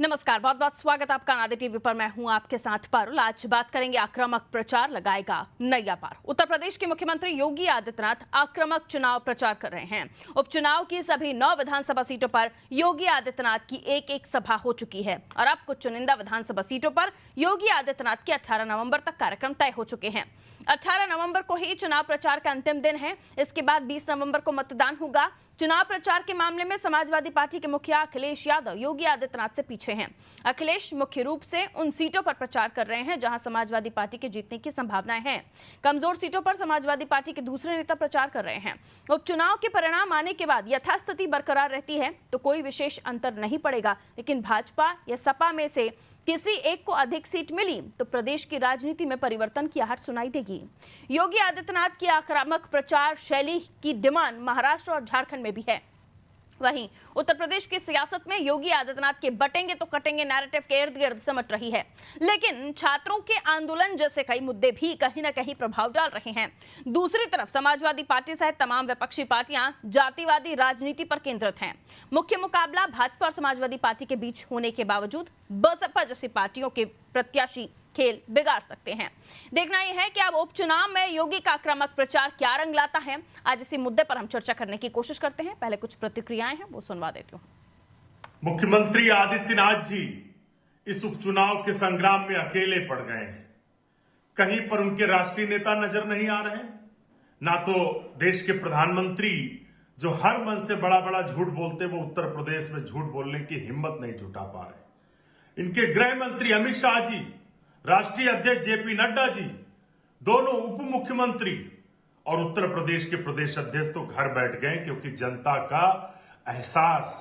नमस्कार, बहुत बहुत स्वागत आपका नादे टीवी पर। मैं हूं आपके साथ पारुल। आज बात करेंगे आक्रामक प्रचार लगाएगा नैया पार। उत्तर प्रदेश के मुख्यमंत्री योगी आदित्यनाथ आक्रामक चुनाव प्रचार कर रहे हैं। उपचुनाव की सभी 9 विधानसभा सीटों पर योगी आदित्यनाथ की एक सभा हो चुकी है और अब कुछ चुनिंदा विधानसभा सीटों पर योगी आदित्यनाथ के 18 नवंबर तक कार्यक्रम तय हो चुके हैं। 18 नवंबर को ही चुनाव प्रचार का अंतिम दिन है। इसके बाद 20 नवंबर को मतदान होगा। चुनाव प्रचार के मामले में समाजवादी पार्टी के मुखिया अखिलेश यादव योगी आदित्यनाथ से पीछे हैं। अखिलेश मुख्य रूप से उन सीटों पर प्रचार कर रहे हैं जहां समाजवादी पार्टी के जीतने की संभावनाएं हैं। कमजोर सीटों पर समाजवादी पार्टी के दूसरे नेता प्रचार कर रहे हैं। उपचुनाव के परिणाम आने के बाद यथास्थिति बरकरार रहती है तो कोई विशेष अंतर नहीं पड़ेगा, लेकिन भाजपा या सपा में से किसी एक को अधिक सीट मिली तो प्रदेश की राजनीति में परिवर्तन की आहट सुनाई देगी। योगी आदित्यनाथ की आक्रामक प्रचार शैली की डिमांड महाराष्ट्र और झारखंड में भी है। वहीं उत्तर प्रदेश की सियासत में योगी आदित्यनाथ के बटेंगे तो कटेंगे नैरेटिव के इर्द गिर्द सिमट रही है, लेकिन छात्रों के आंदोलन जैसे कई मुद्दे भी कहीं न कहीं प्रभाव डाल रहे हैं। दूसरी तरफ समाजवादी पार्टी सहित तमाम विपक्षी पार्टियां जातिवादी राजनीति पर केंद्रित हैं। मुख्य मुकाबला भाजपा और समाजवादी पार्टी के बीच होने के बावजूद बसपा जैसी पार्टियों के प्रत्याशी खेल बिगाड़ सकते हैं। देखना यह है कि अब उपचुनाव में योगी का आक्रामक प्रचार क्या रंग लाता है। आज इसी मुद्दे पर हम चर्चा करने की कोशिश करते हैं। पहले कुछ प्रतिक्रियाएं हैं, वो सुनवा देती हूं। मुख्यमंत्री आदित्यनाथ जी इस उपचुनाव के संग्राम में अकेले पड़ गए हैं। कहीं पर उनके राष्ट्रीय नेता नजर नहीं आ रहे, ना तो देश के प्रधानमंत्री जो हर मन से बड़ा बड़ा झूठ बोलते, वो उत्तर प्रदेश में झूठ बोलने की हिम्मत नहीं जुटा पा रहे। इनके गृह मंत्री अमित शाह जी, राष्ट्रीय अध्यक्ष जेपी नड्डा जी, दोनों उप मुख्यमंत्री और उत्तर प्रदेश के प्रदेश अध्यक्ष तो घर बैठ गए, क्योंकि जनता का एहसास,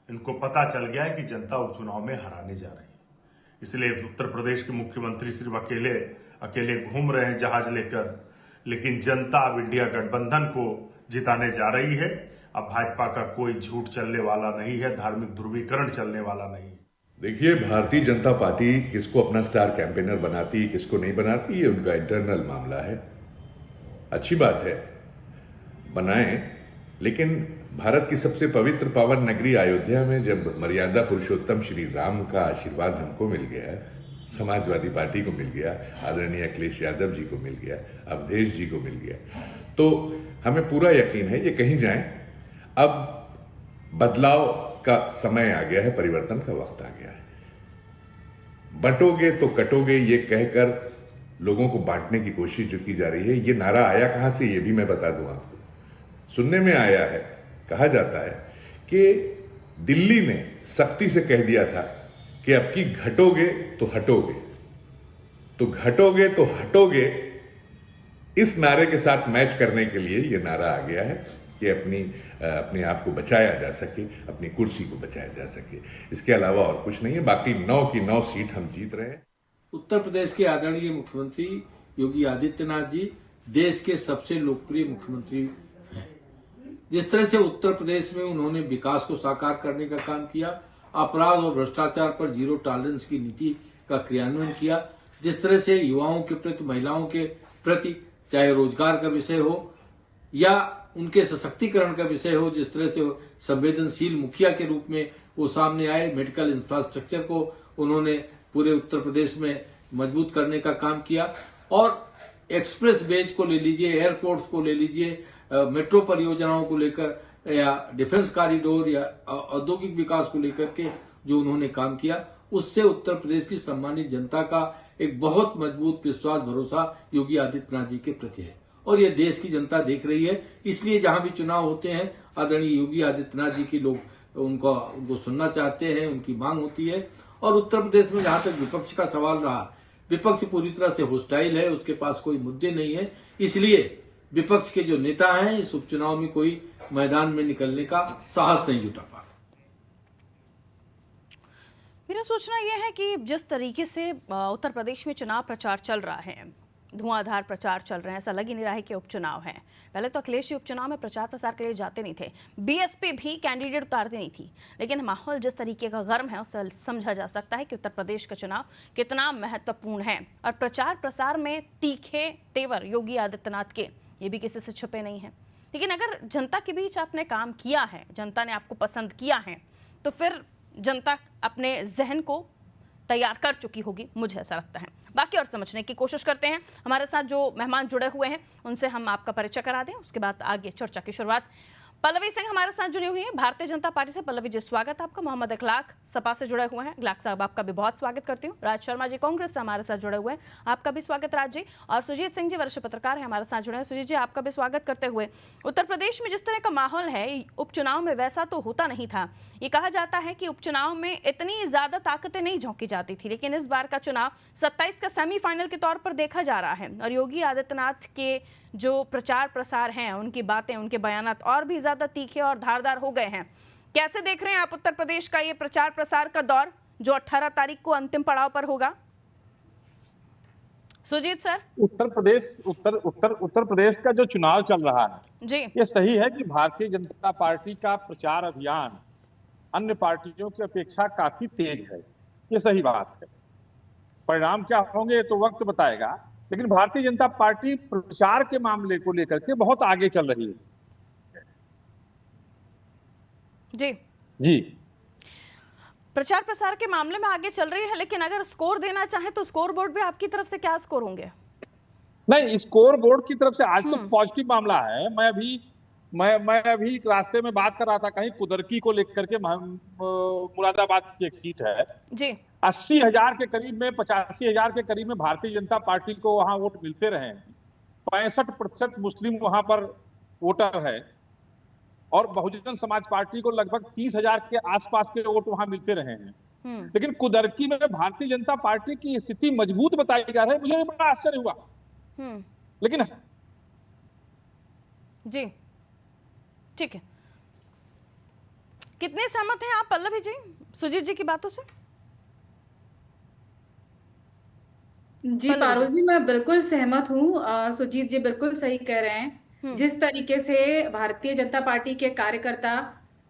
इनको पता चल गया है कि जनता उपचुनाव में हराने जा रही है। इसलिए उत्तर प्रदेश के मुख्यमंत्री सिर्फ अकेले घूम रहे हैं जहाज लेकर, लेकिन जनता अब इंडिया गठबंधन को जिताने जा रही है। अब भाजपा का कोई झूठ चलने वाला नहीं है, धार्मिक ध्रुवीकरण चलने वाला नहीं है। देखिए, भारतीय जनता पार्टी किसको अपना स्टार कैंपेनर बनाती, किसको नहीं बनाती, ये उनका इंटरनल मामला है। अच्छी बात है, बनाएं, लेकिन भारत की सबसे पवित्र पावन नगरी अयोध्या में जब मर्यादा पुरुषोत्तम श्री राम का आशीर्वाद हमको मिल गया, समाजवादी पार्टी को मिल गया, आदरणीय अखिलेश यादव जी को मिल गया, अवधेश जी को मिल गया, तो हमें पूरा यकीन है ये कहीं जाएं। अब बदलाव का समय आ गया है, परिवर्तन का वक्त आ गया है। बंटोगे तो कटोगे, ये कहकर लोगों को बांटने की कोशिश जो की जा रही है, ये नारा आया कहां से, ये भी मैं बता दूं आपको। सुनने में आया है, कहा जाता है कि दिल्ली ने सख्ती से कह दिया था कि अब की घटोगे तो हटोगे, तो घटोगे तो हटोगे, इस नारे के साथ मैच करने के लिए ये नारा आ गया है कि अपने आप को बचाया जा सके, अपनी कुर्सी को बचाया जा सके। इसके अलावा और कुछ नहीं है। बाकी 9 की 9 सीट हम जीत रहे हैं। उत्तर प्रदेश के आदरणीय मुख्यमंत्री योगी आदित्यनाथ जी देश के सबसे लोकप्रिय मुख्यमंत्री हैं। जिस तरह से उत्तर प्रदेश में उन्होंने विकास को साकार करने का काम किया, अपराध और भ्रष्टाचार पर जीरो टॉलरेंस की नीति का क्रियान्वयन किया, जिस तरह से युवाओं के प्रति, महिलाओं के प्रति, चाहे रोजगार का विषय हो या उनके सशक्तिकरण का विषय हो, जिस तरह से संवेदनशील मुखिया के रूप में वो सामने आए, मेडिकल इंफ्रास्ट्रक्चर को उन्होंने पूरे उत्तर प्रदेश में मजबूत करने का काम किया, और एक्सप्रेस वेज को ले लीजिए, एयरपोर्ट्स को ले लीजिए, मेट्रो परियोजनाओं को लेकर या डिफेंस कॉरिडोर या औद्योगिक विकास को लेकर के जो उन्होंने काम किया, उससे उत्तर प्रदेश की सम्मानित जनता का एक बहुत मजबूत विश्वास, भरोसा योगी आदित्यनाथ जी के प्रति है और ये देश की जनता देख रही है। इसलिए जहां भी चुनाव होते हैं, आदरणीय योगी आदित्यनाथ जी की लोग उनको सुनना चाहते हैं, उनकी मांग होती है। और उत्तर प्रदेश में जहां तक विपक्ष का सवाल रहा, विपक्ष पूरी तरह से होस्टाइल है, उसके पास कोई मुद्दे नहीं है। इसलिए विपक्ष के जो नेता हैं इस उपचुनाव में कोई मैदान में निकलने का साहस नहीं जुटा पा रहे। मेरा सोचना यह है कि जिस तरीके से उत्तर प्रदेश में चुनाव प्रचार चल रहा है, धुआंधार प्रचार चल रहे हैं, ऐसा लग ही नहीं रहा है कि उपचुनाव है। पहले तो अखिलेश जी उपचुनाव में प्रचार प्रसार के लिए जाते नहीं थे, बीएसपी भी कैंडिडेट उतारती नहीं थी, लेकिन माहौल जिस तरीके का गर्म है उससे समझा जा सकता है कि उत्तर प्रदेश का चुनाव कितना महत्वपूर्ण है। और प्रचार प्रसार में तीखे तेवर योगी आदित्यनाथ के, ये भी किसी से छुपे नहीं है। लेकिन अगर जनता के बीच आपने काम किया है, जनता ने आपको पसंद किया है, तो फिर जनता अपने जहन को तैयार कर चुकी होगी, मुझे ऐसा लगता है। बाकी और समझने की कोशिश करते हैं। हमारे साथ जो मेहमान जुड़े हुए हैं उनसे हम आपका परिचय करा दें, उसके बाद आगे चर्चा की शुरुआत। पल्लवी सिंह हमारे साथ जुड़ी हुई है भारतीय जनता पार्टी से। पल्लवी जी, स्वागत आपका। मोहम्मद इखलाक सपा से जुड़े हुए हैं, इखलाक साहब आपका भी बहुत स्वागत करती हूँ। राज शर्मा जी कांग्रेस से हमारे साथ जुड़े हुए हैं, आपका भी स्वागत राज जी। और सुजीत सिंह जी वरिष्ठ पत्रकार हैं, हमारे साथ जुड़े हैं। सुजीत जी, आपका भी स्वागत करते हुए, उत्तर प्रदेश में जिस तरह का माहौल है उपचुनाव में वैसा तो होता नहीं था। ये कहा जाता है कि उपचुनाव में इतनी ज्यादा ताकतें नहीं झोंकी जाती थी, लेकिन इस बार का चुनाव 27 का सेमीफाइनल के तौर पर देखा जा रहा है। और योगी आदित्यनाथ के जो प्रचार प्रसार हैं, उनकी बातें, उनके बयानात और भी ज्यादा तीखे और धारदार हो गए हैं। कैसे देख रहे हैं आप उत्तर प्रदेश का ये प्रचार प्रसार का दौर जो 18 तारीख को अंतिम पड़ाव पर होगा? सुजीत सर। उत्तर प्रदेश का जो चुनाव चल रहा है जी, ये सही है कि भारतीय जनता पार्टी का प्रचार अभियान अन्य पार्टियों की अपेक्षा काफी तेज है। ये सही बात है। परिणाम क्या होंगे तो वक्त बताएगा, लेकिन भारतीय जनता पार्टी प्रचार के मामले को लेकर के बहुत आगे चल रही है। जी जी, प्रचार प्रसार के मामले में आगे चल रही है, लेकिन अगर स्कोर देना चाहे तो स्कोर बोर्ड पे आपकी तरफ से क्या स्कोर होंगे? नहीं, स्कोर बोर्ड की तरफ से आज तो पॉजिटिव मामला है। मैं अभी रास्ते में बात कर रहा था, कहीं कुदरकी को लेकर के मुरादाबाद की एक सीट है जी, 80,000 के करीब में, 85,000 के करीब में भारतीय जनता पार्टी को वहां वोट मिलते रहे हैं। 65% मुस्लिम वहां पर वोटर है और बहुजन समाज पार्टी को लगभग 30,000 के आसपास के वोट वहां मिलते रहे हैं। लेकिन कुदरकी में भारतीय जनता पार्टी की स्थिति मजबूत बताई जा रही है। मुझे बड़ा आश्चर्य हुआ। लेकिन जी, ठीक है। कितने सहमत हैं आप पल्लवी जी सुजीत जी की बातों से? जी पारुल जी, मैं बिल्कुल सहमत हूँ। सुजीत जी बिल्कुल सही कह रहे हैं। जिस तरीके से भारतीय जनता पार्टी के कार्यकर्ता,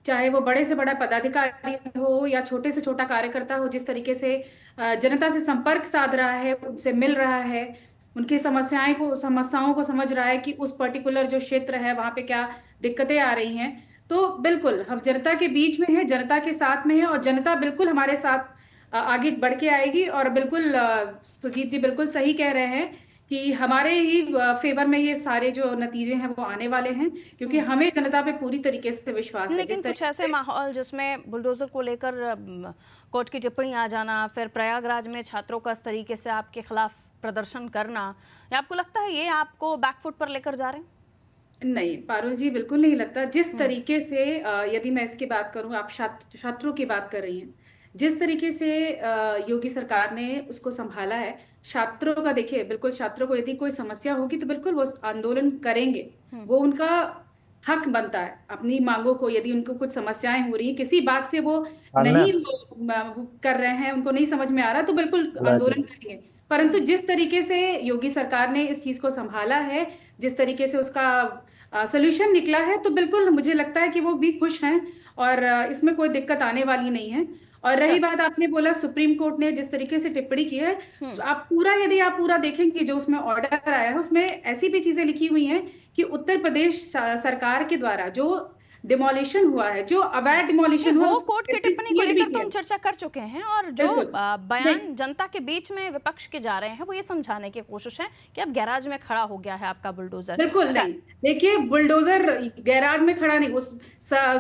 चाहे वो बड़े से बड़ा पदाधिकारी हो या छोटे से छोटा कार्यकर्ता हो, जिस तरीके से जनता से संपर्क साध रहा है, उनसे मिल रहा है, उनकी समस्याओं को समझ रहा है कि उस पर्टिकुलर जो क्षेत्र है वहां पे क्या दिक्कतें आ रही हैं, तो बिल्कुल हम जनता के बीच में है, जनता के साथ में है और जनता बिल्कुल हमारे साथ आगे बढ़ के आएगी। और बिल्कुल सुजीत जी बिल्कुल सही कह रहे हैं कि हमारे ही फेवर में ये सारे जो नतीजे हैं वो आने वाले हैं, क्योंकि हमें जनता पे पूरी तरीके से विश्वास है। लेकिन कुछ ऐसे माहौल जिसमें बुलडोजर को लेकर कोर्ट की टिप्पणी आ जाना, फिर प्रयागराज में छात्रों का इस तरीके से आपके खिलाफ प्रदर्शन करना, या आपको लगता है ये आपको बैकफुट पर लेकर जा रहे हैं? नहीं पारुल जी, बिल्कुल नहीं लगता। जिस तरीके से यदि मैं इसकी बात करूं, आप छात्रों की बात कर रही हैं, जिस तरीके से योगी सरकार ने उसको संभाला है, छात्रों का देखिए, बिल्कुल छात्रों को यदि कोई समस्या होगी तो बिल्कुल वो आंदोलन करेंगे। वो उनका हक बनता है अपनी मांगों को, यदि उनको कुछ समस्याएं हो रही है, किसी बात से वो नहीं वो कर रहे हैं, उनको नहीं समझ में आ रहा, तो बिल्कुल आंदोलन करेंगे। परंतु जिस तरीके से योगी सरकार ने इस चीज को संभाला है, जिस तरीके से उसका सोल्यूशन निकला है, तो बिल्कुल मुझे लगता है कि वो भी खुश हैं और इसमें कोई दिक्कत आने वाली नहीं है। और रही बात, आपने बोला सुप्रीम कोर्ट ने जिस तरीके से टिप्पणी की है, यदि आप पूरा देखेंगे जो उसमें ऑर्डर आया है, उसमें ऐसी भी चीजें लिखी हुई हैं कि उत्तर प्रदेश सरकार के द्वारा जो डिमोलिशन हुआ है, जो अवैध डिमोलिशन हुआ, वो कोर्ट की टिप्पणी को लेकर तो हम चर्चा कर चुके हैं। और जो बयान जनता के बीच में विपक्ष के जा रहे हैं, वो ये समझाने की कोशिश है कि अब गैराज में खड़ा हो गया है आपका बुलडोजर। बिल्कुल नहीं, देखिए बुलडोजर गैराज में खड़ा नहीं, उस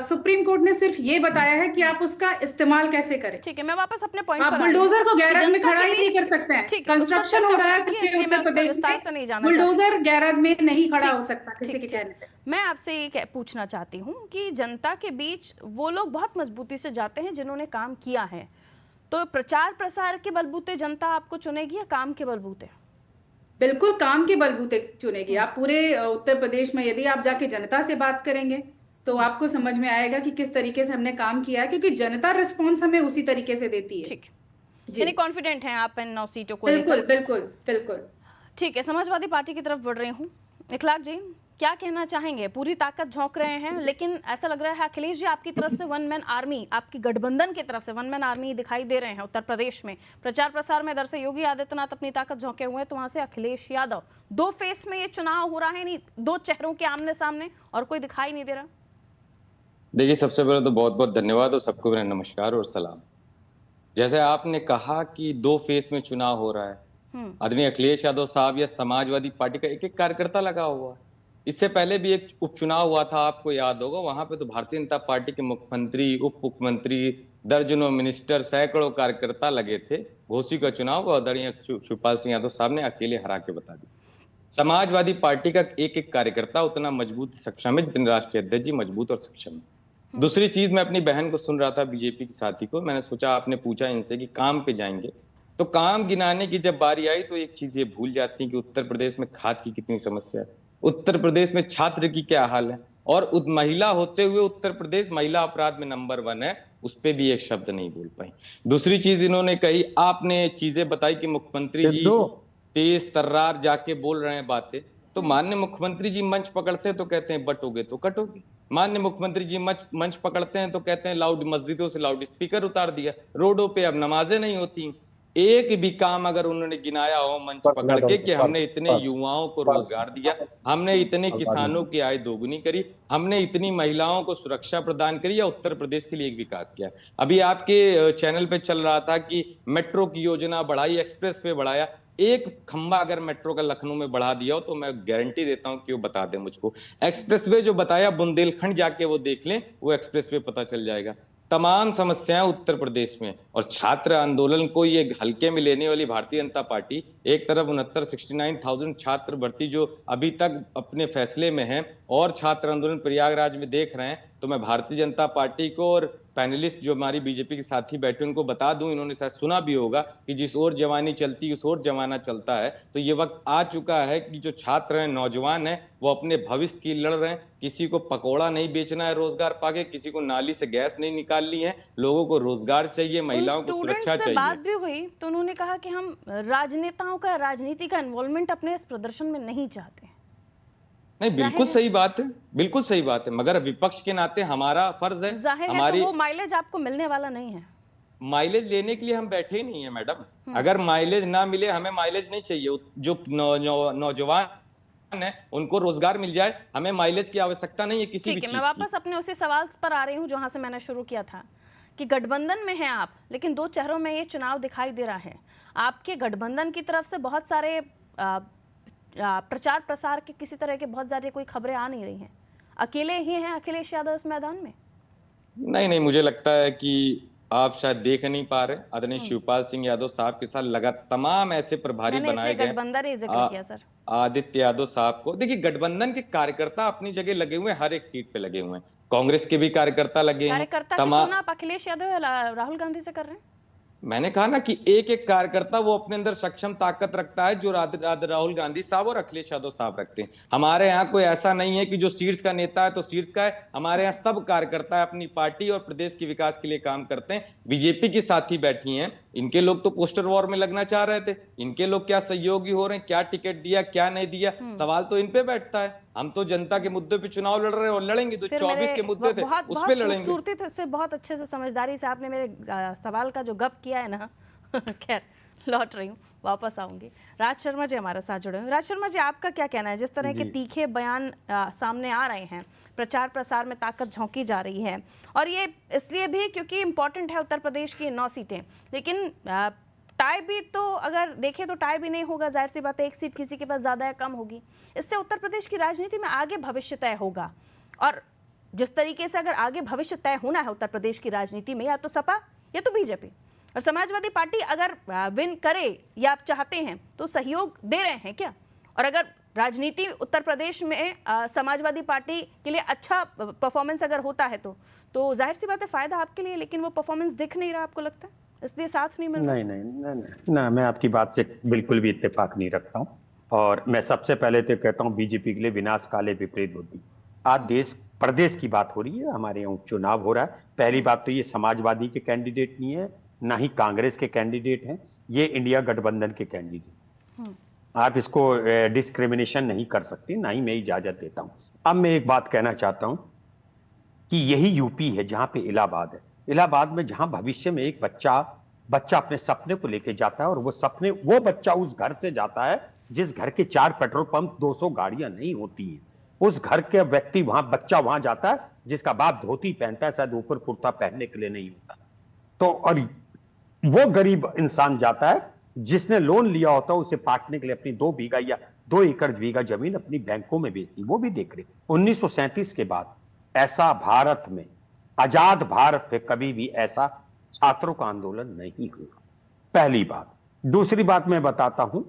सुप्रीम कोर्ट ने सिर्फ ये बताया है कि आप उसका इस्तेमाल कैसे करें। ठीक है, मैं वापस अपने पॉइंट पर बुलडोजर को गैराज में खड़ा ही नहीं कर सकते हैं। कंस्ट्रक्शन हो रहा है उत्तर प्रदेश में, बुलडोजर गैराज में नहीं खड़ा हो सकता किसी के कहने पे। मैं आपसे ये पूछना चाहती हूँ कि जनता के बीच वो लोग बहुत मजबूती से जाते हैं जिन्होंने काम किया है, तो प्रचार प्रसार के बलबूते जनता आपको चुनेगी या काम के बलबूते? बिल्कुल काम के बलबूते चुनेगी। आप पूरे उत्तर प्रदेश में यदि आप जाके जनता से बात करेंगे तो आपको समझ में आएगा कि किस तरीके से हमने काम किया है, क्योंकि जनता रिस्पॉन्स हमें उसी तरीके से देती है। ठीक, यानी कॉन्फिडेंट हैं आप इन 9 सीटों को बिल्कुल लेकर? बिल्कुल बिल्कुल। ठीक है, समाजवादी पार्टी की तरफ बढ़ रही हूँ। इखलाक जी, क्या कहना चाहेंगे? पूरी ताकत झोंक रहे हैं, लेकिन ऐसा लग रहा है अखिलेश जी आपकी तरफ से वन मैन आर्मी, आपकी गठबंधन की तरफ से वन मैन आर्मी दिखाई दे रहे हैं उत्तर प्रदेश में। प्रचार प्रसार में इधर से योगी आदित्यनाथ अपनी ताकत झोंके हुए हैं, तो वहां से अखिलेश यादव। 2 फेस में ये चुनाव हो रहा है, नहीं 2 चेहरों के आमने सामने, और कोई दिखाई नहीं दे रहा। देखिए, सबसे पहले तो बहुत बहुत धन्यवाद और सबको मेरा नमस्कार और सलाम। जैसे आपने कहा कि 2 फेस में चुनाव हो रहा है, आदरणीय अखिलेश यादव साहब या समाजवादी पार्टी का एक एक कार्यकर्ता लगा हुआ है। इससे पहले भी एक उपचुनाव हुआ था, आपको याद होगा, वहां पे तो भारतीय जनता पार्टी के मुख्यमंत्री, उप मुख्यमंत्री, दर्जनों मिनिस्टर, सैकड़ों कार्यकर्ता लगे थे। घोसी का चुनाव आदरणीय शिवपाल सिंह यादव साहब ने अकेले हरा के बता दिया। समाजवादी पार्टी का एक एक कार्यकर्ता उतना मजबूत सक्षम है जितने राष्ट्रीय अध्यक्ष जी मजबूत और सक्षम है। दूसरी चीज, मैं अपनी बहन को सुन रहा था, बीजेपी की साथी को, मैंने सोचा, आपने पूछा इनसे कि काम पे जाएंगे, तो काम गिनाने की जब बारी आई तो एक चीज ये भूल जाती है कि उत्तर प्रदेश में खाद की कितनी समस्या है, उत्तर प्रदेश में छात्र की क्या हाल है, और महिला होते हुए उत्तर प्रदेश महिला अपराध में नंबर 1 है, उस पर भी एक शब्द नहीं बोल पाई। दूसरी चीज इन्होंने कही, आपने चीजें बताई कि मुख्यमंत्री जी तेज तर्रार जाके बोल रहे हैं बातें, तो माननीय मुख्यमंत्री जी मंच पकड़ते हैं तो कहते हैं बटोगे तो कटोगे। माननीय मुख्यमंत्री जी मंच पकड़ते हैं तो कहते हैं लाउड मस्जिदों से लाउड स्पीकर उतार दिया, रोडों पे अब नमाजें नहीं होती। एक भी काम अगर उन्होंने गिनाया हो मंच पकड़ के कि हमने इतने युवाओं को रोजगार दिया, हमने इतने किसानों की आय दोगुनी करी, हमने इतनी महिलाओं को सुरक्षा प्रदान करी, या उत्तर प्रदेश के लिए एक विकास किया। अभी आपके चैनल पे चल रहा था कि मेट्रो की योजना बढ़ाई, एक्सप्रेस वे बढ़ाया, एक खंबा अगर मेट्रो का लखनऊ में बढ़ा दिया हो तो मैं गारंटी देता हूं कि वो बता दें मुझको। एक्सप्रेसवे जो बताया बुंदेलखंड जाके वो देख लें, वो एक्सप्रेसवे पता चल जाएगा। तमाम समस्याएं उत्तर प्रदेश में, और छात्र आंदोलन को ये हल्के में लेने वाली भारतीय जनता पार्टी, एक तरफ 69,000 छात्र भर्ती जो अभी तक अपने फैसले में है, और छात्र आंदोलन प्रयागराज में देख रहे हैं, तो मैं भारतीय जनता पार्टी को और पैनलिस्ट जो हमारी बीजेपी के साथी बैठे उनको बता दूं, इन्होंने शायद सुना भी होगा कि जिस ओर जवानी चलती उस ओर जमाना चलता है। तो ये वक्त आ चुका है कि जो छात्र हैं, नौजवान हैं, वो अपने भविष्य की लड़ रहे हैं। किसी को पकौड़ा नहीं बेचना है रोजगार पाके, किसी को नाली से गैस नहीं निकालनी है, लोगों को रोजगार चाहिए, महिलाओं को सुरक्षा चाहिए। बात भी हुई तो उन्होंने कहा कि हम राजनेताओं का, राजनीति का इन्वॉल्वमेंट अपने इस प्रदर्शन में नहीं चाहते। नहीं, बिल्कुल सही बात है, बिल्कुल सही बात है, मगर विपक्ष के नाते हमारा फर्ज है, हमारी, तो वो माइलेज आपको मिलने वाला नहीं है। माइलेज लेने के लिए हम बैठे ही नहीं है मैडम। अगर माइलेज ना मिले, हमें माइलेज नहीं चाहिए। जो नौजवान है उनको रोजगार मिल जाए, हमें माइलेज की आवश्यकता नहीं है किसी भी चीज की। मैं वापस अपने उसी सवाल पर आ रही हूँ जहां से मैंने शुरू किया था कि गठबंधन में हैं आप, लेकिन 2 चेहरों में ये चुनाव दिखाई दे रहा है। आपके गठबंधन की तरफ से बहुत सारे प्रचार प्रसार के किसी तरह के बहुत ज्यादा कोई खबरें आ नहीं रही हैं। अकेले ही हैं अखिलेश यादव इस मैदान में? नहीं, मुझे लगता है कि आप शायद देख नहीं पा रहे। आदरणीय शिवपाल सिंह यादव साहब के साथ लगा तमाम ऐसे प्रभारी बनाए गए, गठबंधन ही जिक्र किया सर, आदित्य यादव साहब को। देखिए, गठबंधन के कार्यकर्ता अपनी जगह लगे हुए हैं, हर एक सीट पे लगे हुए हैं। कांग्रेस के भी कार्यकर्ता लगे हैं। तमाम आप अखिलेश यादव राहुल गांधी से कर रहे हैं। मैंने कहा ना कि एक एक कार्यकर्ता वो अपने अंदर सक्षम ताकत रखता है जो राहुल गांधी साहब और अखिलेश यादव साहब रखते हैं। हमारे यहाँ कोई ऐसा नहीं है कि जो शीर्ष का नेता है तो शीर्ष का है। हमारे यहाँ सब कार्यकर्ता अपनी पार्टी और प्रदेश के विकास के लिए काम करते हैं। बीजेपी की साथी बैठी हैं, इनके लोग तो पोस्टर वॉर में लगना चाह रहे थे। इनके लोग क्या सहयोगी हो रहे हैं, क्या टिकट दिया, क्या नहीं दिया, सवाल तो इन पे बैठता है। हम तो जनता के मुद्दे पे चुनाव लड़ रहे हैं और लड़ेंगे। तो 24 के मुद्दे थे उस पे लड़ेंगे। खूबसूरती से, बहुत अच्छे से, समझदारी से आपने मेरे सवाल का जो गप किया है ना खैर, लौट रही हूँ, वापस आऊंगी। राज शर्मा जी हमारे साथ जुड़े हुए। राज शर्मा जी, आपका क्या कहना है? जिस तरह के तीखे बयान सामने आ रहे हैं, प्रचार प्रसार में ताकत झोंकी जा रही है, और ये इसलिए भी क्योंकि इम्पोर्टेंट है उत्तर प्रदेश की 9 सीटें, लेकिन टाई भी तो अगर देखें तो टाई भी नहीं होगा, जाहिर सी बात है, एक सीट किसी के पास ज़्यादा या कम होगी। इससे उत्तर प्रदेश की राजनीति में आगे भविष्य तय होगा, और जिस तरीके से अगर आगे भविष्य तय होना है उत्तर प्रदेश की राजनीति में, या तो सपा या तो बीजेपी, और समाजवादी पार्टी अगर विन करे या आप चाहते हैं तो सहयोग दे रहे हैं क्या? और अगर राजनीति उत्तर प्रदेश में समाजवादी पार्टी के लिए अच्छा परफॉर्मेंस अगर होता है तो जाहिर सी बात है फायदा आपके लिए, लेकिन वो परफॉर्मेंस दिख नहीं रहा, आपको लगता है इसलिए साथ नहीं मिल रहा? नहीं, मैं आपकी बात से बिल्कुल भी इत्तेफाक नहीं रखता हूँ। और मैं सबसे पहले तो कहता हूँ, बीजेपी के लिए विनाश काले विपरीत बुद्धि। आज देश प्रदेश की बात हो रही है, हमारे यहाँ उपचुनाव हो रहा है। पहली बात तो ये समाजवादी के कैंडिडेट नहीं है, ना ही कांग्रेस के कैंडिडेट हैं, ये इंडिया गठबंधन के कैंडिडेट। आप इसको डिस्क्रिमिनेशन नहीं कर सकते, ना ही मैं इजाजत देता हूं। अब मैं एक बात कहना चाहता हूं कि यही यूपी है जहां पे इलाहाबाद है। इलाहाबाद में जहां भविष्य में एक बच्चा अपने सपने को लेके जाता है, और वो बच्चा उस घर से जाता है जिस घर के 4 पेट्रोल पंप 200 गाड़ियां नहीं होती हैं। उस घर के बच्चा वहां जाता है जिसका बाप धोती पहनता है, शायद ऊपर कुर्ता पहनने के लिए नहीं होता। तो और वो गरीब इंसान जाता है जिसने लोन लिया होता है, उसे पाटने के लिए अपनी 2 बीघा या 2 एकड़ बीघा जमीन अपनी बैंकों में बेचती, वो भी देख रहे। 1937 के बाद ऐसा भारत में, आजाद भारत में कभी भी ऐसा छात्रों का आंदोलन नहीं हुआ, पहली बात। दूसरी बात मैं बताता हूं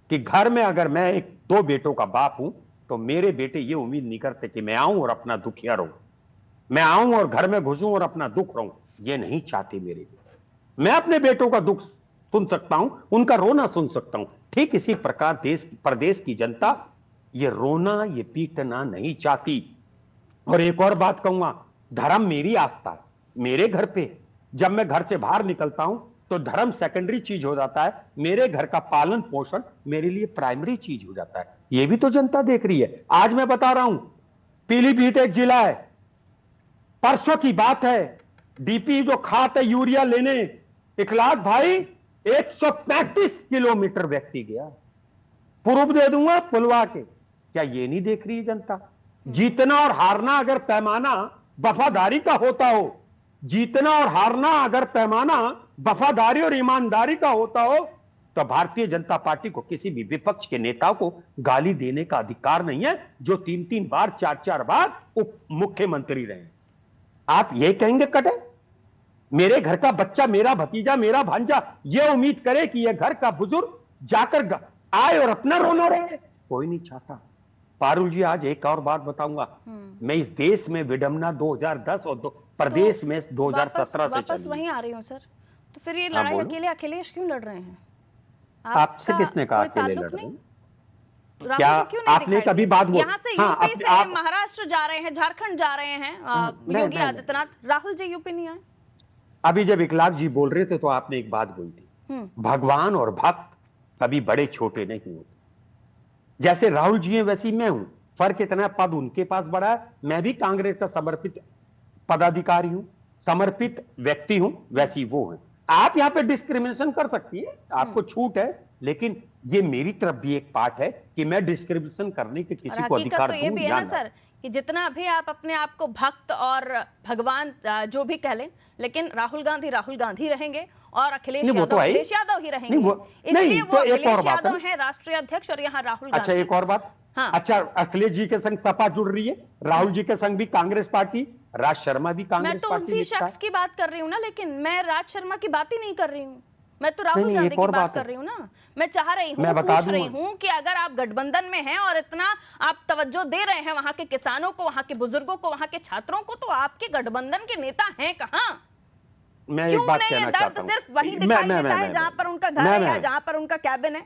कि घर में अगर मैं 2 बेटों का बाप हूं तो मेरे बेटे ये उम्मीद नहीं करते कि मैं आऊं और अपना दुखिया रहूं, मैं आऊं और घर में घुसूं और अपना दुख रहूं, ये नहीं चाहते मेरे बेटे। मैं अपने बेटों का दुख सुन सकता हूं, उनका रोना सुन सकता हूं। ठीक इसी प्रकार देश प्रदेश की जनता ये रोना, ये पीटना नहीं चाहती। और एक और बात कहूंगा, धर्म मेरी आस्था है, मेरे घर पे। जब मैं घर से बाहर निकलता हूं तो धर्म सेकेंडरी चीज हो जाता है, मेरे घर का पालन पोषण मेरे लिए प्राइमरी चीज हो जाता है। ये भी तो जनता देख रही है। आज मैं बता रहा हूं, पीलीभीत एक जिला है, परसों की बात है, डीपी जो खाते यूरिया लेने इखलाक भाई 135 किलोमीटर व्यक्ति गया। प्रूफ दे दूंगा पुलवा के। क्या ये नहीं देख रही है जनता? जीतना और हारना अगर पैमाना वफादारी का होता हो, जीतना और हारना अगर पैमाना वफादारी और ईमानदारी का होता हो, तो भारतीय जनता पार्टी को किसी भी विपक्ष के नेता को गाली देने का अधिकार नहीं है, जो 3-3 बार 4-4 बार उप मुख्यमंत्री रहे। आप ये कहेंगे कटे मेरे घर का बच्चा, मेरा भतीजा, मेरा भांजा ये उम्मीद करे कि ये घर का बुजुर्ग जाकर आए और अपना रोना रहे? कोई नहीं चाहता। पारुल जी, आज एक और बात बताऊंगा, मैं इस देश में विडंबना 2010 और प्रदेश में 2017 से वापस वहीं आ रही हूँ सर। तो फिर ये लड़ाई अकेले अखिलेश क्यों लड़ रहे हैं? आपसे किसने कहा अकेले लड़ रहे हैं? क्या आपने कभी बात बोली? यहाँ से यूपी से महाराष्ट्र जा रहे हैं, झारखंड जा रहे हैं योगी आदित्यनाथ, राहुल जी यूपी नहीं आए। अभी जब इखलाक जी बोल रहे थे तो आपने एक बात बोली थी, भगवान और भक्त कभी बड़े छोटे नहीं होते। जैसे राहुल जी हैं वैसी मैं हूं, फर्क इतना पद उनके पास बड़ा है, मैं भी कांग्रेस का समर्पित पदाधिकारी हूं, समर्पित व्यक्ति हूं, वैसी वो है। आप यहां पे डिस्क्रिमिनेशन कर सकती है, आपको छूट है, लेकिन ये मेरी तरफ भी एक पार्ट है कि मैं डिस्क्रिमिनेशन करने के किसी को अधिकार तो ये भी है ना सर कि जितना भी आप अपने आप को भक्त और भगवान जो भी कह लें, लेकिन राहुल गांधी रहेंगे और अखिलेश यादव ही रहेंगे। इसलिए वो अखिलेश यादव हैं राष्ट्रीय अध्यक्ष और यहाँ राहुल गांधी। अच्छा, एक और बात, हाँ। अच्छा, अखिलेश जी के संग सपा जुड़ रही है, राहुल जी के संग भी कांग्रेस पार्टी, राज शर्मा भी कांग्रेस पार्टी। मैं तो उसी शख्स की बात कर रही हूँ ना, लेकिन मैं राज शर्मा की बात ही नहीं कर रही हूँ, मैं तो राहुल गांधी की बात कर रही हूँ ना। मैं चाह रही हूँ, पूछ रही हूँ कि अगर आप गठबंधन में हैं और इतना आप तवज्जो दे रहे हैं वहां के किसानों को, वहां के बुजुर्गों को, वहां के छात्रों को, तो आपके गठबंधन के नेता हैं कहाँ? मैं एक बात कहना चाहता हूं, सिर्फ वही दिखाई देता है जहां पर उनका घर है या जहां पर उनका कैबिन है।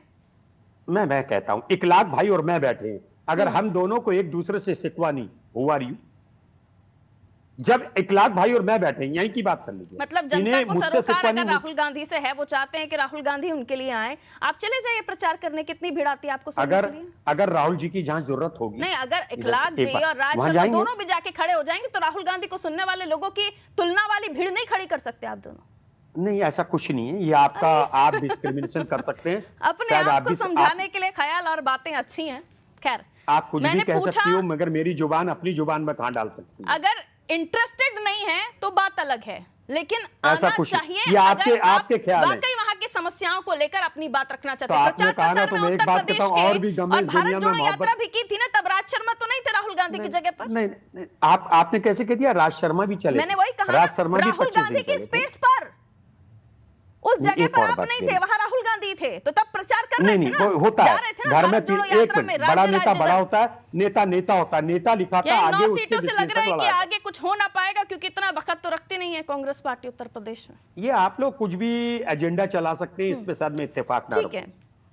मैं कहता हूं, इखलाक भाई और मैं बैठे हैं, अगर हम दोनों को एक दूसरे से शिकवा नहीं हुआ रही, जब इखलाक भाई और मैं बैठे हैं, यहीं की बात कर लीजिए। मतलब जनता को सरोकार अगर राहुल गांधी से है, वो चाहते हैं कि राहुल गांधी उनके लिए आए, आप चले जाइए प्रचार करने, कितनी भीड़ आती है आपको सुनने के लिए? अगर राहुल जी की जहां जरूरत होगी, नहीं, अगर इखलाक जी और राज शर्मा दोनों भी जाके खड़े हो जाएंगे तो राहुल गांधी को सुनने वाले लोगों की तुलना वाली भीड़ नहीं खड़ी कर सकते आप दोनों? नहीं, ऐसा कुछ नहीं है, ये आपका आप डिस्क्रिमिनेशन कर सकते हैं अपने आप को समझाने के लिए। ख्याल और बातें अच्छी हैं, खैर आप कुछ भी कह सकती हो, मगर मेरी जुबान अपनी जुबान में कहां डाल सकती हूं? अगर इंटरेस्टेड नहीं है तो बात अलग है, लेकिन ऐसा आना कुछ चाहिए। ये आपके ख्याल है, वाकई वहां की समस्याओं को लेकर अपनी बात रखना चाहते हैं। तो आपने कहा ना, तो मैं एक बात कहता हूं, और भी गम इस दुनिया में मोहब्बत। यात्रा भी की थी ना, तब राज शर्मा तो नहीं थे राहुल गांधी की जगह पर। नहीं, आपने कैसे कह दिया? राज शर्मा भी चले, मैंने वही कहा, राज शर्मा भी राहुल गांधी की स्पेस पर, उस जगह पर आप नहीं थे, वहां राहुल गांधी थे, तो तब प्रचार कर रहे थे ना, होता है घर में। एक बड़ा नेता बड़ा होता है, नेता नेता होता है, नेता लिखाता है आगे, 9 सीटों से लग रहा है कि आगे कुछ हो ना पाएगा, क्योंकि इतना वक्त तो रखती नहीं है कांग्रेस पार्टी उत्तर प्रदेश में। ये आप लोग कुछ भी एजेंडा चला सकते हैं, इस पे साथ में इत्तेफाक ना। ठीक है,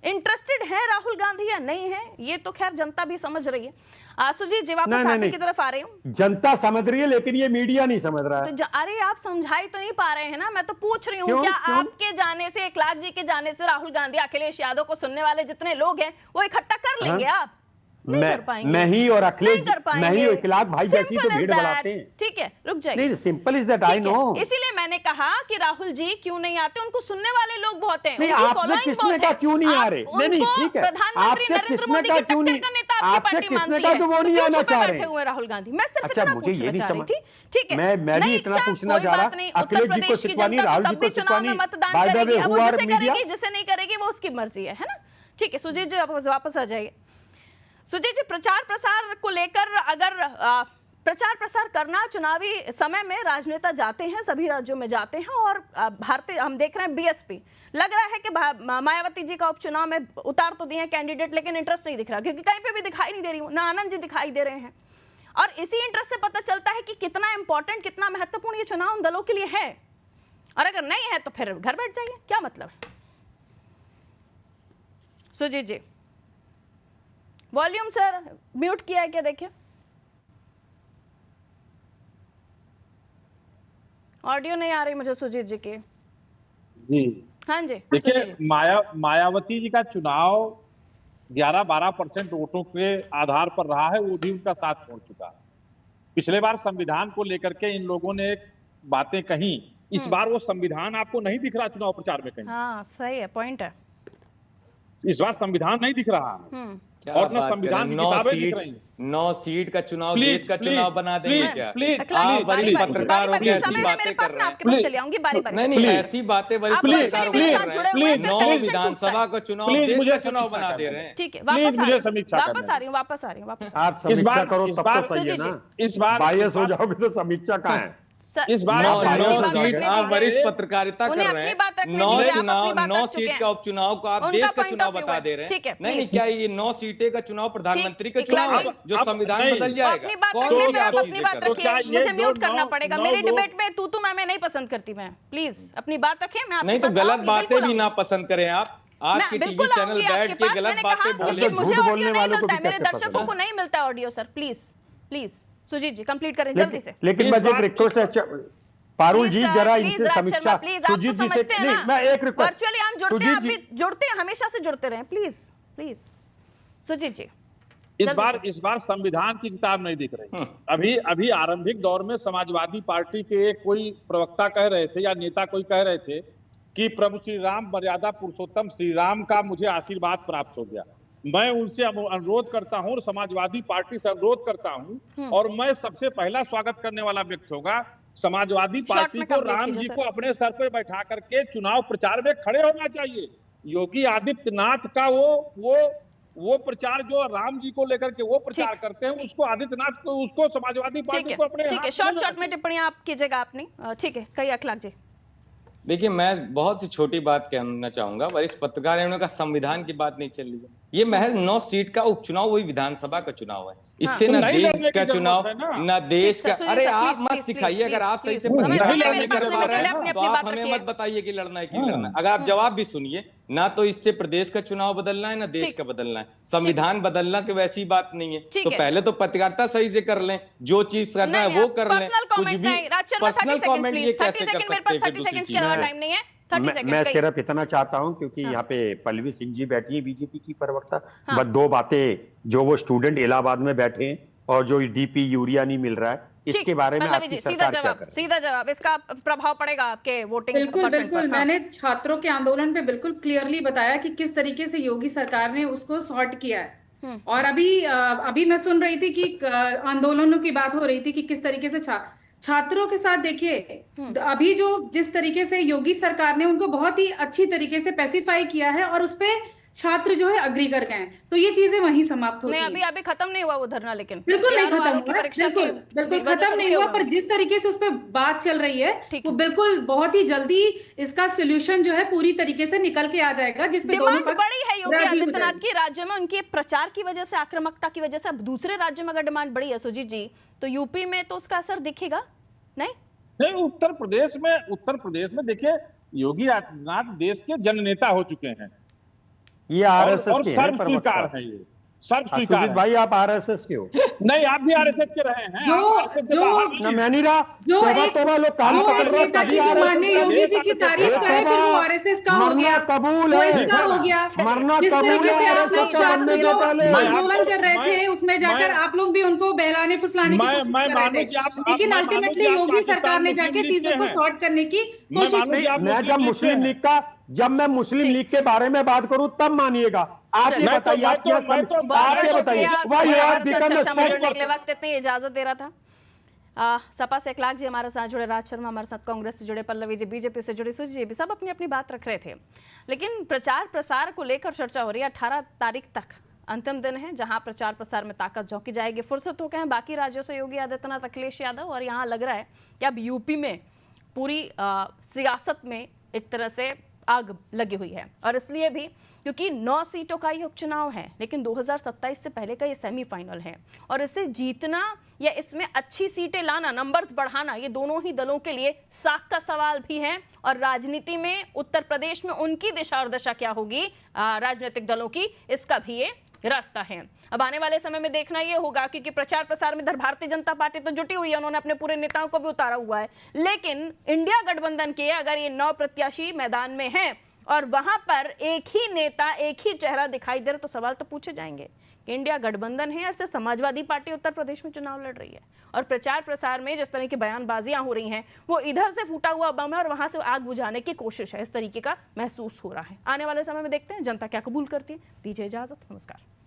इंटरेस्टेड है राहुल गांधी या नहीं है, ये तो खैर जनता भी समझ रही है। सुजीत जी, वापस आपकी तरफ आ रही हूँ। जनता समझ रही है, लेकिन ये मीडिया नहीं समझ रहा है। तो अरे आप समझाई तो नहीं पा रहे हैं ना, मैं तो पूछ रही हूँ, क्या आपके जाने से, इखलाक जी के जाने से राहुल गांधी, अखिलेश यादव को सुनने वाले जितने लोग हैं वो इकट्ठा कर लेंगे? आप नहीं कर पाएंगे। मैं ही और अखिलेश, मैं ही और इखलाक भाई जैसी तो भीड़ बढ़ाते हैं। ठीक है, रुक जाइए। नहीं, simple is that, I know. इसीलिए मैंने कहा कि राहुल जी क्यों नहीं आते, उनको सुनने वाले लोग बहुत हैं। नहीं, आपसे किसने कहा क्यों नहीं आ रहे? नहीं, ठीक है, प्रधानमंत्री नरेंद्र मोदी के टक्कर का नेता आपकी आपसे पार्टी किसने मानती कहा है कि वो तो नहीं क्यों आना छुपे चाह बैठे रहे हुए राहुल गांधी? मैं सिर्फ अच्छा, इतना मुझे ये पूछना नहीं चाह रही समझ, थी। ठीक है, मैं भी नई इतना इच्छा, पूछना कोई चाह रहा, बात नहीं। उत्तर अखिलेश जी को प्रदेश की सिखवानी, जनता राहुल तो जी तब को भी चुनाव में सिखवानी, मतदान बाय द वे करेगी। अब वो हु आर जिसे मीडिया। करेगी, जिसे नहीं करेगी, वो उसकी मर्जी है ना? ठीक है सुजीत जी, आप वापस आ जाइए। सुजीत जी, प्रचार प्रसार को लेकर अगर प्रचार प्रसार करना, चुनावी समय में राजनेता जाते हैं, सभी राज्यों में जाते हैं, और भारतीय हम देख रहे हैं बीएसपी लग रहा है कि मायावती जी का उपचुनाव में उतार तो दिए हैं कैंडिडेट, लेकिन इंटरेस्ट नहीं दिख रहा, क्योंकि कहीं पे भी दिखाई नहीं दे रही हूँ, ना आनंद जी दिखाई दे रहे हैं। और इसी इंटरेस्ट से पता चलता है कि कितना इंपॉर्टेंट, कितना महत्वपूर्ण ये चुनाव उन दलों के लिए है, और अगर नहीं है तो फिर घर बैठ जाइए। क्या मतलब है? सुजीत जी, वॉल्यूम सर म्यूट किया है क्या? देखिए, ऑडियो नहीं आ रही मुझे सुजीत जी की। जी हाँ जी, देखिए, मायावती जी का चुनाव 11-12% वोटों के आधार पर रहा है, वो भी उनका साथ छोड़ चुका। पिछले बार संविधान को लेकर के इन लोगों ने एक बातें कही, इस बार वो संविधान आपको नहीं दिख रहा चुनाव प्रचार में कहीं। हाँ सही है, पॉइंट है। इस बार संविधान नहीं दिख रहा है, और न संविधान की किताबें दिख रही हैं। 9 सीट का चुनाव प्लीज, देश का प्लीज, चुनाव बना देंगे प्लीज, क्या? प्लीज, आप वरिष्ठ पत्रकार हो के ऐसी समय बातें मेरे कर पास, रहे मैं हैं। आपके पास चली आऊंगी बारी बारी से। नहीं ऐसी बातें वरिष्ठ प्लीज, पत्रकार प्लीज, कर रहे प्लीज, हैं। 9 प्लीज, विधानसभा का चुनाव प्लीज, देश मुझे का चुनाव समीक्षा बना दे करने रहे हैं। ठीक है, प्लीज, वापस आ मुझे रही समीक्षा हूँ, करने वापस आ रही हूँ, वापस आ रही हूँ, वापस। आप समीक्षा करो इस तब बार- तो सही है ना। इस बार बायस हो जाओगे तो समीक्षा कहाँ है? इस बार नौ आप अपनी नौ बात सीट रखने आप दीजिए। वरिष्ठ पत्रकारिता कर उन्हें रहे अपनी हैं। बात रखने 9 दीजिए, आप चुनाव, अपनी बात 9 रख चुके सीट हैं। का उपचुनाव को आप उनका देश का point चुनाव of view बता है। दे रहे ठीक है, हैं। नहीं please। क्या ये 9 सीटें का चुनाव प्रधानमंत्री का ठीक, चुनाव है, इकलाल जो अब संविधान नहीं, बदल वो जाएगा? अपनी बात कौन रखने सी से आप आप अपनी चीजें बात कर रहे हैं? तो क्या रखिए, ये मुझे जो म्यूट करना नौ- पड़ेगा। नौ मेरी लोग- डिबेट में तू मैं नहीं पसंद करती। मैं प्लीज अपनी बात रखिए। मैं आपके नहीं तो पास गलत आऊंगी, बातें बिल्कुल भी ना आऊंगी। पसंद करें आप। आपके मैं टीवी बिल्कुल चैनल आऊंगी बैठ आपके के पास। गलत मैंने बातें कहा बोले। कि मुझे झूठ ऑडियो बोलने नहीं वालों को मिलता भी है, मेरे कैसे दर्शकों पकड़े? को नहीं मिलता है audio sir. Please please Sujeet ji complete करें जल्दी से। लेकिन इस मुझे एक बार- रिक्वेस्ट है, पारुल जी जरा प्लीज इनसे राज समीक्षा शर्मा, प्लीज आप तो सुजीत जी से समझते हैं नहीं, ना, मैं एक रिक्वेस्ट, वर्चुअली हम जुड़ते हैं, आप भी जुड़ते हैं, हमेशा से जुड़ते रहें। प्लीज प्लीज सुजीत जी इस बार संविधान की किताब नहीं दिख रही। अभी आरंभिक दौर में समाजवादी पार्टी के कोई प्रवक्ता कह रहे थे या नेता कोई कह रहे थे कि प्रभु श्री राम मर्यादा पुरुषोत्तम श्री राम का मुझे आशीर्वाद प्राप्त हो गया। मैं उनसे अनुरोध करता हूं और समाजवादी पार्टी से अनुरोध करता हूं, और मैं सबसे पहला स्वागत करने वाला व्यक्ति होगा समाजवादी पार्टी में को, complete राम कीजिए जी सर। को अपने सर पर बैठा करके चुनाव प्रचार में खड़े होना चाहिए। योगी आदित्यनाथ का वो प्रचार जो राम जी को लेकर के वो प्रचार ठीक। करते हैं, उसको आदित्यनाथ को, उसको समाजवादी ठीक पार्टी है, को अपने ठीक हाथ है, में शॉर्ट लेना शॉर्ट में चाहिए। टिप्पणी आप कीजिएगा अपनी। ठीक है, कई अखलाक जी। देखिए, मैं बहुत सी छोटी बात कहना चाहूंगा। वरिष्ठ पत्रकार हैं, उनका संविधान की बात नहीं चल रही है। ये महज 9 सीट का उपचुनाव, वही विधानसभा का चुनाव है। इससे तो न नहीं देश लड़ने का की चुनाव, जरूरत है न देश ठीक, का। सुनील अरे सर, आप प्लीज, मत प्लीज, सिखाइए, अगर आप सही प्लीज, से प्लीज। पत्रकारिता समय नहीं मेरे कर पास पा रहे नहीं हैं अपनी तो बात आप हमें रखिए। मत बताइए कि लड़ना है कि नहीं लड़ना। अगर आप जवाब भी सुनिए, ना तो इससे प्रदेश का चुनाव बदलना है, ना देश ठीक। का बदलना है। संविधान बदलना की वैसी बात नहीं है। ठीक तो है। पहले तो पत्रकारिता सही से कर लें, जो चीज करना है वो कर लें। पर्सनल कुछ कमेंट भी नहीं। Raj Sharma 30 personal second comment ये प्लीज। 30 कैसे कर सेकंड मेरे सकते पास हैं? फिर 30 दूसरी सेकंड के चीज अलावा है। टाइम नहीं है। 30 मैं सेकंड सिर्फ इतना चाहता हूं, क्योंकि हाँ। यहाँ पे पल्लवी सिंह जी बैठी है बीजेपी की प्रवक्ता, हाँ। बस 2 बातें, जो वो स्टूडेंट इलाहाबाद में बैठे हैं और जो डीपी यूरिया नहीं मिल रहा है, इसके बारे में पल्लवी आपकी जी, सीधा सरकार क्या जवाब, कर रही है? सीधा जवाब। इसका प्रभाव पड़ेगा आपके वोटिंग बिल्कुल परसेंट बिल्कुल, पर। हाँ। मैंने छात्रों के आंदोलन पे बिल्कुल क्लियरली बताया कि किस तरीके से योगी सरकार ने उसको सॉर्ट किया है। और अभी मैं सुन रही थी कि आंदोलनों की बात हो रही थी कि किस तरीके से छात्रों के साथ देखिए, अभी जो जिस तरीके से योगी सरकार ने उनको बहुत ही अच्छी तरीके से स्पेसिफाई किया है, और उसपे छात्र जो है अग्री कर गए हैं, तो ये चीजें वहीं समाप्त होती नहीं, हैं। अभी खत्म नहीं हुआ वो धरना, लेकिन बिल्कुल नहीं बिहार खत्म वालों की हुआ, परीक्षा बिल्कुल की बिल्कुल वजह से खत्म नहीं रुके हुआ, हुए पर हैं। जिस तरीके से उस पर बात चल रही है, ठीक वो है। बिल्कुल बहुत ही जल्दी इसका सोल्यूशन जो है पूरी तरीके से निकल के आ जाएगा, जिसपे दोनों डिमांड पक्ष बड़ी है योगी राजी हो आदित्यनाथ जाएंगे। की राज्य में, उनके प्रचार की वजह से, आक्रामकता की वजह से। अब दूसरे राज्यों में अगर डिमांड बड़ी है सुजीत जी, तो यूपी में तो उसका असर दिखेगा नहीं? नहीं, उत्तर प्रदेश में देखिए, योगी आदित्यनाथ देश के जननेता हो चुके हैं, ये आरएसएस और के हैं सर्व स्वीकार प्रवक्ता। है, ये सर्व स्वीकार सुजीत है। भाई, आप आरएसएस के हो? नहीं, आप भी आरएसएस के रहे हैं। जो- आप RSS से जो- बाहर ना नहीं। मैं नहीं रहा, जो तोबा एक- तोबा लोग काम जो पकड़ एक रहे हैं, नेता तभी की जो RSS माननीय का योगी जी की तारीफ करे, फिर वो आरएसएस का हो मरना गया, कबूल वो है, इसका हो गया। मरना जिस कबूल तरीके है से आप आरएसएस लोग का साथ बनने में के जो पहले। आंदोलन कर रहे थे, उसमें जाकर आप लोग भी उनको बहलाने फुसलाने की कोशिश मैं कर मानूं रहे कि थे, आप- लेकिन मैं मानूं अल्टीमेटली कि आप योगी पाकिस्तान सरकार ने मुस्लिम जाके लीग चीजों के को हैं। सॉर्ट करने की मैं कोशिश मानूं की। कि आप मैं जब मुस्लिम लीग का, जब मैं मुस्लिम लीग के बारे में बात करूं तब मानिएगा, आप ये चलिए। बताइए, आप क्या मैं तो- आप ये बताइए, why you have become a जुड़ने के लिए spokesperson? वक्त इतनी इजाजत दे रहा था। सपा से एकलाख जी हमारे साथ जुड़े, राज शर्मा हमारे साथ कांग्रेस से जुड़े, पल्लवी जी बीजेपी से जुड़ी, सुजी जी भी, सब अपनी अपनी बात रख रहे थे। लेकिन प्रचार प्रसार को लेकर चर्चा हो रही है। 18 तारीख तक अंतिम दिन है जहां प्रचार प्रसार में ताकत झोंकी जाएगी। फुर्सत हो गए हैं बाकी राज्यों से योगी आदित्यनाथ, अखिलेश यादव, और यहाँ लग रहा है कि अब यूपी में पूरी सियासत में एक तरह से आग लगी हुई है। और इसलिए भी क्योंकि 9 सीटों का ही उपचुनाव है, लेकिन 2027 से पहले का ये सेमीफाइनल है और इसे जीतना या इसमें अच्छी सीटें लाना, नंबर्स बढ़ाना, ये दोनों ही दलों के लिए साख का सवाल भी है। और राजनीति में उत्तर प्रदेश में उनकी दिशा और दशा क्या होगी राजनीतिक दलों की, इसका भी ये रास्ता है। अब आने वाले समय में देखना ये होगा, क्योंकि प्रचार प्रसार में इधर भारतीय जनता पार्टी तो जुटी हुई है, उन्होंने अपने पूरे नेताओं को भी उतारा हुआ है, लेकिन इंडिया गठबंधन के अगर ये 9 प्रत्याशी मैदान में हैं और वहां पर एक ही नेता, एक ही चेहरा दिखाई दे रहा, तो सवाल तो पूछे जाएंगे कि इंडिया गठबंधन है, इससे समाजवादी पार्टी उत्तर प्रदेश में चुनाव लड़ रही है। और प्रचार प्रसार में जिस तरह की बयानबाजियां हो रही हैं, वो इधर से फूटा हुआ बम है और वहां से आग बुझाने की कोशिश है, इस तरीके का महसूस हो रहा है। आने वाले समय में देखते हैं जनता क्या कबूल करती है। दीजिए इजाजत, नमस्कार।